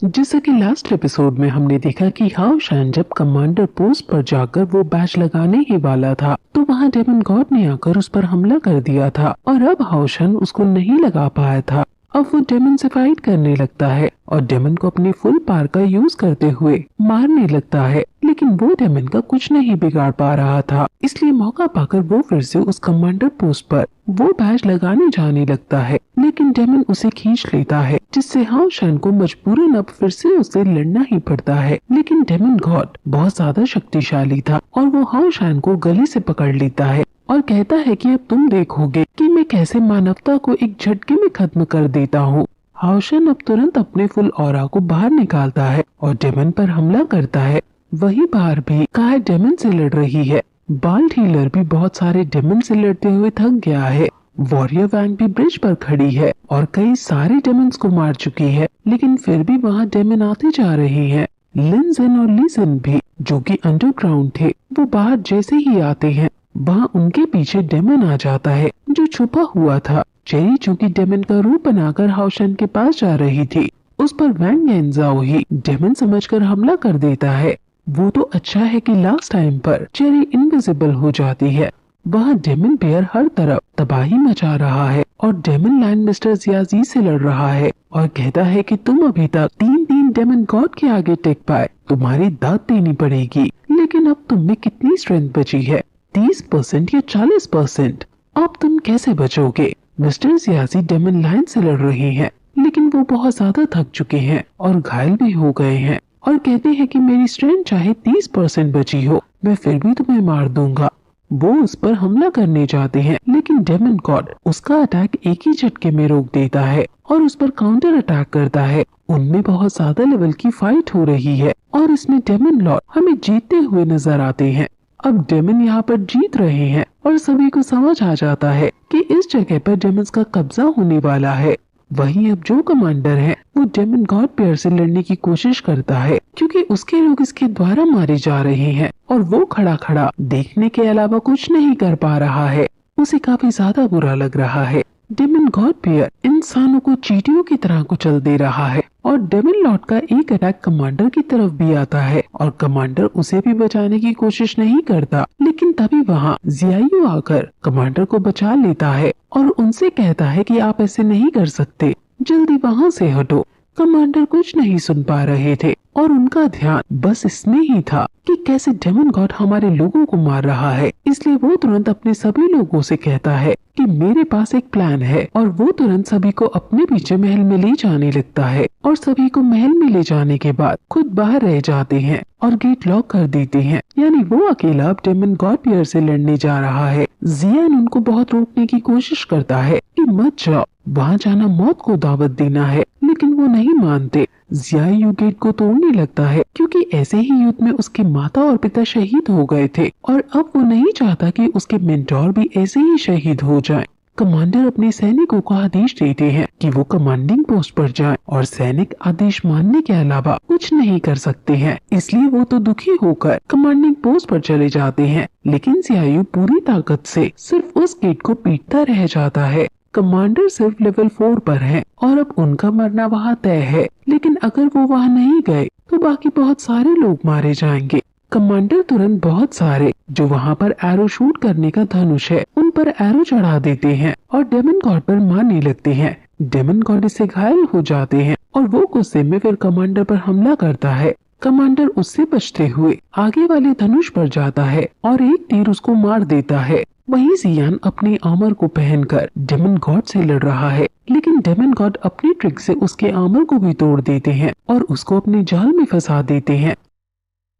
जैसा कि last episode में हमने देखा कि हाओ शान जब कमांडर पोस्ट पर जाकर वो बैच लगाने ही वाला था तो वहाँ डेमन गॉड ने आकर उस पर हमला कर दिया था और अब हाओ शान उसको नहीं लगा पाया था। अब वो डेमन से फाइट करने लगता है और डेमन को अपनी फुल पावर का यूज करते हुए मारने लगता है, लेकिन वो डेमन का कुछ नहीं बिगाड़ पा रहा था। इसलिए मौका पाकर वो फिर से उस कमांडर पोस्ट पर वो बैच लगाने जाने लगता है, लेकिन डेमन उसे खींच लेता है जिससे हाओ शान को मजबूरन अब फिर से उससे लड़ना ही पड़ता है। लेकिन डेमन गॉड बहुत ज्यादा शक्तिशाली था और वो हाओ शान को गले से पकड़ लेता है और कहता है कि अब तुम देखोगे कि मैं कैसे मानवता को एक झटके में खत्म कर देता हूँ। हाओ शान अब तुरंत अपने फुल ऑरा को बाहर निकालता है और डेमन पर हमला करता है। वही बाहर भी काय डेमन से लड़ रही है। बाल्ट हीलर भी बहुत सारे डेमन से लड़ते हुए थक गया है। वॉरियर वैंग भी ब्रिज पर खड़ी है और कई सारे डेमन्स को मार चुकी है, लेकिन फिर भी वहाँ डेमन आते जा रहे हैं। लिनजेन और लीजेन भी जो कि अंडरग्राउंड थे वो बाहर जैसे ही आते हैं वहाँ उनके पीछे डेमन आ जाता है जो छुपा हुआ था। चेरी जो कि डेमन का रूप बनाकर हाओ शान के पास जा रही थी, उस पर वैंग एनजाओ ही डेमन समझकर हमला कर देता है। वो तो अच्छा है कि लास्ट टाइम पर चेरी इनविजिबल हो जाती है। वह डेमन बेयर हर तरफ तबाही मचा रहा है और डेमन लाइन मिस्टर जियाजी से लड़ रहा है और कहता है कि तुम अभी तक तीन डेमन गॉड के आगे टेक पाए, तुम्हारी दाद देनी पड़ेगी। लेकिन अब तुम में कितनी स्ट्रेंथ बची है, 30% या 40%? अब तुम कैसे बचोगे? मिस्टर जियाजी डेमन लाइन से लड़ रहे हैं, लेकिन वो बहुत ज्यादा थक चुके हैं और घायल भी हो गए हैं और कहते हैं कि मेरी स्ट्रेंथ चाहे 30% बची हो, मैं फिर भी तुम्हें मार दूंगा। वो उस पर हमला करने जाते हैं, लेकिन डेमन गॉड उसका अटैक एक ही झटके में रोक देता है और उस पर काउंटर अटैक करता है। उनमें बहुत ज्यादा लेवल की फाइट हो रही है और इसमें डेमन लॉर्ड हमें जीतते हुए नजर आते हैं। अब डेमन यहाँ पर जीत रहे हैं और सभी को समझ आ जाता है कि इस जगह पर डेमन्स का कब्जा होने वाला है। वहीं अब जो कमांडर है वो डेमन गॉड पेयर से लड़ने की कोशिश करता है, क्योंकि उसके लोग इसके द्वारा मारे जा रहे हैं और वो खड़ा खड़ा देखने के अलावा कुछ नहीं कर पा रहा है। उसे काफी ज्यादा बुरा लग रहा है। डेमन गॉड पेयर इंसानों को चींटियों की तरह कुचल दे रहा है और डेमन लॉर्ड का एक अटैक कमांडर की तरफ भी आता है और कमांडर उसे भी बचाने की कोशिश नहीं करता, लेकिन तभी वहाँ जियायू आकर कमांडर को बचा लेता है और उनसे कहता है कि आप ऐसे नहीं कर सकते, जल्दी वहाँ से हटो। कमांडर कुछ नहीं सुन पा रहे थे और उनका ध्यान बस इसमें ही था कि कैसे डेमन गॉड हमारे लोगों को मार रहा है। इसलिए वो तुरंत अपने सभी लोगों से कहता है कि मेरे पास एक प्लान है और वो तुरंत सभी को अपने पीछे महल में ले जाने लगता है और सभी को महल में ले जाने के बाद खुद बाहर रह जाते हैं और गेट लॉक कर देते हैं। यानी वो अकेला अब डेमन गॉड पेयर से लड़ने जा रहा है। जियान उनको बहुत रोकने की कोशिश करता है कि मत जाओ, वहाँ जाना मौत को दावत देना है, लेकिन वो नहीं मानते। जियायू गेट को तोड़ने लगता है क्योंकि ऐसे ही युद्ध में उसके माता और पिता शहीद हो गए थे और अब वो नहीं चाहता कि उसके मेंटोर भी ऐसे ही शहीद हो जाएं। कमांडर अपने सैनिकों को आदेश देते हैं कि वो कमांडिंग पोस्ट पर जाएं और सैनिक आदेश मानने के अलावा कुछ नहीं कर सकते हैं। इसलिए वो तो दुखी होकर कमांडिंग पोस्ट पर चले जाते हैं, लेकिन जियायू पूरी ताकत से सिर्फ उस गेट को पीटता रह जाता है। कमांडर सिर्फ लेवल 4 पर है और अब उनका मरना वहाँ तय है, लेकिन अगर वो वहाँ नहीं गए तो बाकी बहुत सारे लोग मारे जाएंगे। कमांडर तुरंत बहुत सारे जो वहाँ पर एरो शूट करने का धनुष है उन पर एरो चढ़ा देते हैं और डेमन गॉड पर मारने लगते हैं। डेमन गॉड इससे घायल हो जाते हैं और वो गुस्से में फिर कमांडर पर हमला करता है। कमांडर उससे बचते हुए आगे वाले धनुष पर जाता है और एक तीर उसको मार देता है। वहीं जियान अपनी आर्मर को पहनकर डेमन गॉड से लड़ रहा है, लेकिन डेमन गॉड अपनी ट्रिक से उसके आर्मर को भी तोड़ देते हैं और उसको अपने जाल में फंसा देते हैं।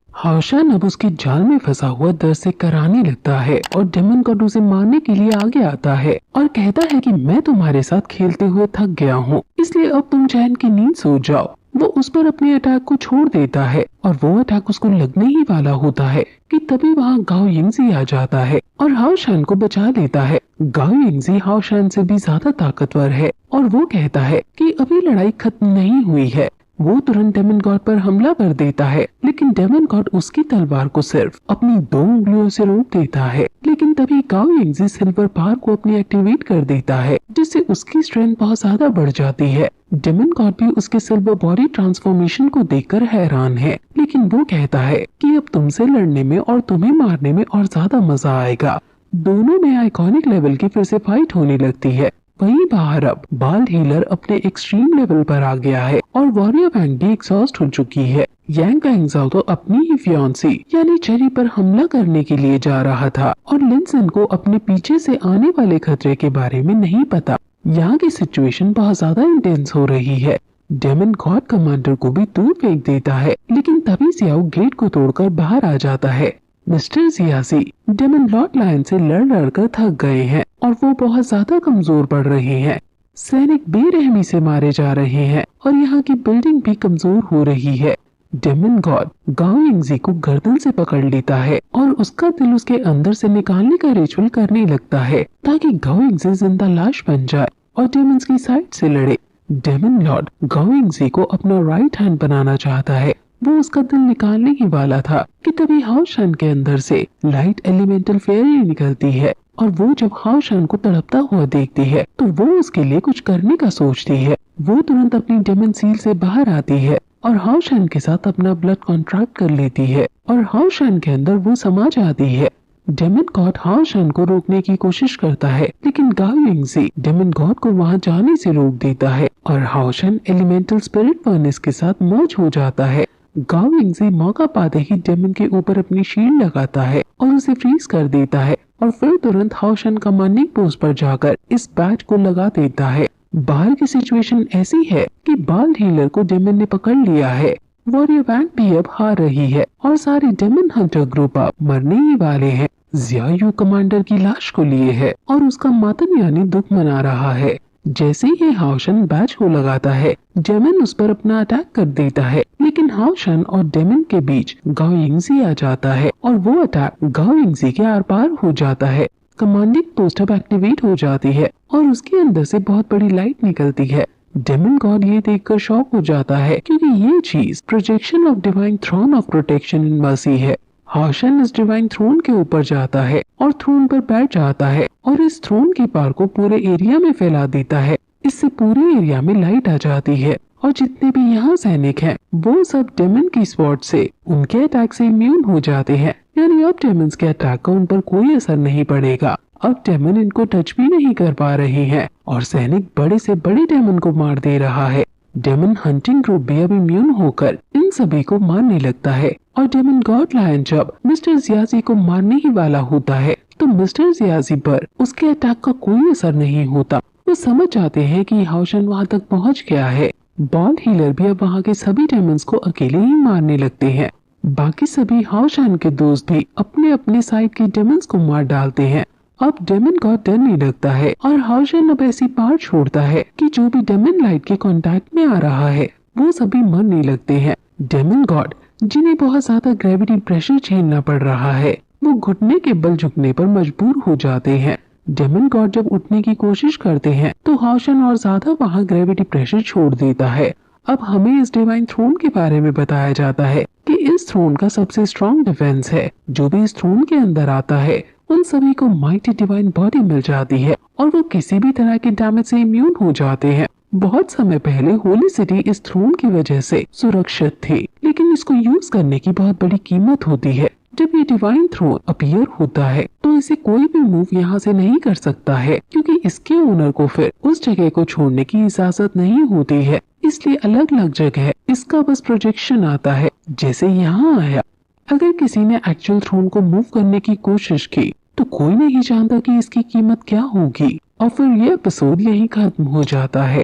हाओ शान अब उसके जाल में फंसा हुआ दर्द से कराने लगता है और डेमन गॉड उसे मारने के लिए आगे आता है और कहता है कि मैं तुम्हारे साथ खेलते हुए थक गया हूँ, इसलिए अब तुम चैन की नींद सो जाओ। वो उस पर अपने अटैक को छोड़ देता है और वो अटैक उसको लगने ही वाला होता है कि तभी वहाँ गाओ यिंगजी आ जाता है और हाओ शान को बचा लेता है। गाओ यिंगजी हाओ शान से भी ज्यादा ताकतवर है और वो कहता है कि अभी लड़ाई खत्म नहीं हुई है, वो तुरंत डेमन गॉड पर हमला कर देता है, लेकिन डेमन गॉड उसकी तलवार को सिर्फ अपनी 2 उंगलियों से रोक देता है। लेकिन तभी गाओ यिंगज़ी सिल्वर बार को अपनी एक्टिवेट कर देता है, जिससे उसकी स्ट्रेंथ बहुत ज्यादा बढ़ जाती है। डेमन गॉड भी उसके सिल्वर बॉडी ट्रांसफॉर्मेशन को देखकर हैरान है, लेकिन वो कहता है कि अब तुमसे लड़ने में और तुम्हें मारने में और ज्यादा मजा आएगा। दोनों में आइकॉनिक लेवल की फिर से फाइट होने लगती है। वहीं बाहर अब बाल हीलर अपने एक्सट्रीम लेवल पर आ गया है और वॉरियर वैंग भी एग्जॉस्ट हो चुकी है। यांग वैंगज़ाओ तो अपनी ही फियांसी यानी चेरी पर हमला करने के लिए जा रहा था और लिन सेन को अपने पीछे से आने वाले खतरे के बारे में नहीं पता। यहाँ की सिचुएशन बहुत ज्यादा इंटेंस हो रही है। डेमन गॉड कमांडर को भी दूर फेंक देता है, लेकिन तभी जियाओ गेट को तोड़कर बाहर आ जाता है। मिस्टर जियाजी डेमन लॉर्ड लायन से लड़ कर थक गए हैं और वो बहुत ज्यादा कमजोर पड़ रहे हैं। सैनिक बेरहमी से मारे जा रहे हैं और यहाँ की बिल्डिंग भी कमजोर हो रही है। डेमन गॉड गाओ यिंगज़ी को गर्दन से पकड़ लेता है और उसका दिल उसके अंदर से निकालने का रिचुअल करने लगता है, ताकि गाओ यिंगज़ी जिंदा लाश बन जाए और डेमन्स की साइड से लड़े। डेमन लॉर्ड गाओ यिंगज़ी को अपना राइट हैंड बनाना चाहता है। वो उसका दिल निकालने ही वाला था कि तभी हाओ शन के अंदर से लाइट एलिमेंटल फेयरी निकलती है और वो जब हाओ शन को तड़पता हुआ देखती है तो वो उसके लिए कुछ करने का सोचती है। वो तुरंत अपनी डेमन सील से बाहर आती है और हाओ शन के साथ अपना ब्लड कॉन्ट्रैक्ट कर लेती है और हाओ शन के अंदर वो समा जाती है। डेमन गॉड हाओ शन को रोकने की कोशिश करता है, लेकिन गाओ यिंगज़ी डेमन गॉड को वहां जाने से रोक देता है और हाओ शन एलिमेंटल स्पिरिट फर्नेस के साथ मर्ज हो जाता है। गाओ यिंगज़ी मौका पाते ही डेमन के ऊपर अपनी शील्ड लगाता है और उसे फ्रीज कर देता है और फिर तुरंत हाओ शन कमांडिंग पोस्ट पर जाकर इस बैच को लगा देता है। बाहर की सिचुएशन ऐसी है कि बाल हीलर को डेमन ने पकड़ लिया है। वॉरियर वैंग भी अब हार रही है और सारे डेमन हंटर ग्रुप अब मरने ही वाले हैं। जियाओ कमांडर की लाश को लिए है और उसका मातम यानी दुख मना रहा है। जैसे ही हाओ शन बैच को लगाता है, डेमन उस पर अपना अटैक कर देता है, लेकिन हाओ शन और डेमन के बीच गाओ यिंगज़ी आ जाता है और वो अटैक गाओ यिंगज़ी के आर पार हो जाता है। कमांडिंग पोस्ट अब एक्टिवेट हो जाती है और उसके अंदर से बहुत बड़ी लाइट निकलती है। डेमन गॉड ये देखकर शॉक हो जाता है, क्योंकि ये चीज projection of divine throne of protection in mercy है। हाओ शन इस डिवाइन थ्रोन के ऊपर जाता है और थ्रोन पर बैठ जाता है और इस थ्रोन के पार को पूरे एरिया में फैला देता है। इससे पूरे एरिया में लाइट आ जाती है और जितने भी यहाँ सैनिक हैं वो सब डेमन की स्पॉट से उनके अटैक से इम्यून हो जाते हैं, यानी अब डेमन्स के अटैक का उन पर कोई असर नहीं पड़ेगा। अब डेमन इनको टच भी नहीं कर पा रहे हैं और सैनिक बड़े से बड़े डेमन को मार दे रहा है। डेमन हंटिंग ग्रुप भी अब इम्यून होकर इन सभी को मारने लगता है और डेमन गॉड लायन जब मिस्टर जियाजी को मारने ही वाला होता है तो मिस्टर जियाजी पर उसके अटैक का कोई असर नहीं होता। वो समझ जाते हैं कि हाओ शन वहाँ तक पहुँच गया है। बॉल हीलर भी अब वहाँ के सभी डेमन्स को अकेले ही मारने लगते हैं। बाकी सभी हाओ शन के दोस्त भी अपने अपने साइड के डेमन्स को मार डालते हैं। अब डेमन गॉड डरने लगता है और हाओ शन अब ऐसी पार छोड़ता है कि जो भी डेमन लाइट के कांटेक्ट में आ रहा है वो सभी मरने लगते हैं। डेमन गॉड जिन्हें बहुत ज्यादा ग्रेविटी प्रेशर झेलना पड़ रहा है वो घुटने के बल झुकने पर मजबूर हो जाते हैं। डेमन गॉड जब उठने की कोशिश करते हैं तो हाओ शन और ज्यादा वहाँ ग्रेविटी प्रेशर छोड़ देता है। अब हमें इस डिवाइन थ्रोन के बारे में बताया जाता है कि इस थ्रोन का सबसे स्ट्रॉन्ग डिफेंस है। जो भी इस थ्रोन के अंदर आता है उन सभी को माइटी डिवाइन बॉडी मिल जाती है और वो किसी भी तरह के डैमेज से इम्यून हो जाते हैं। बहुत समय पहले होली सिटी इस थ्रोन की वजह से सुरक्षित थी, लेकिन इसको यूज करने की बहुत बड़ी कीमत होती है। जब ये डिवाइन थ्रोन अपीयर होता है तो इसे कोई भी मूव यहाँ से नहीं कर सकता है, क्योंकि इसके ओनर को फिर उस जगह को छोड़ने की इजाजत नहीं होती है। इसलिए अलग अलग जगह इसका बस प्रोजेक्शन आता है, जैसे यहाँ आया। अगर किसी ने एक्चुअल थ्रोन को मूव करने की कोशिश की तो कोई नहीं जानता कि इसकी कीमत क्या होगी। और फिर ये एपिसोड यहीं खत्म हो जाता है।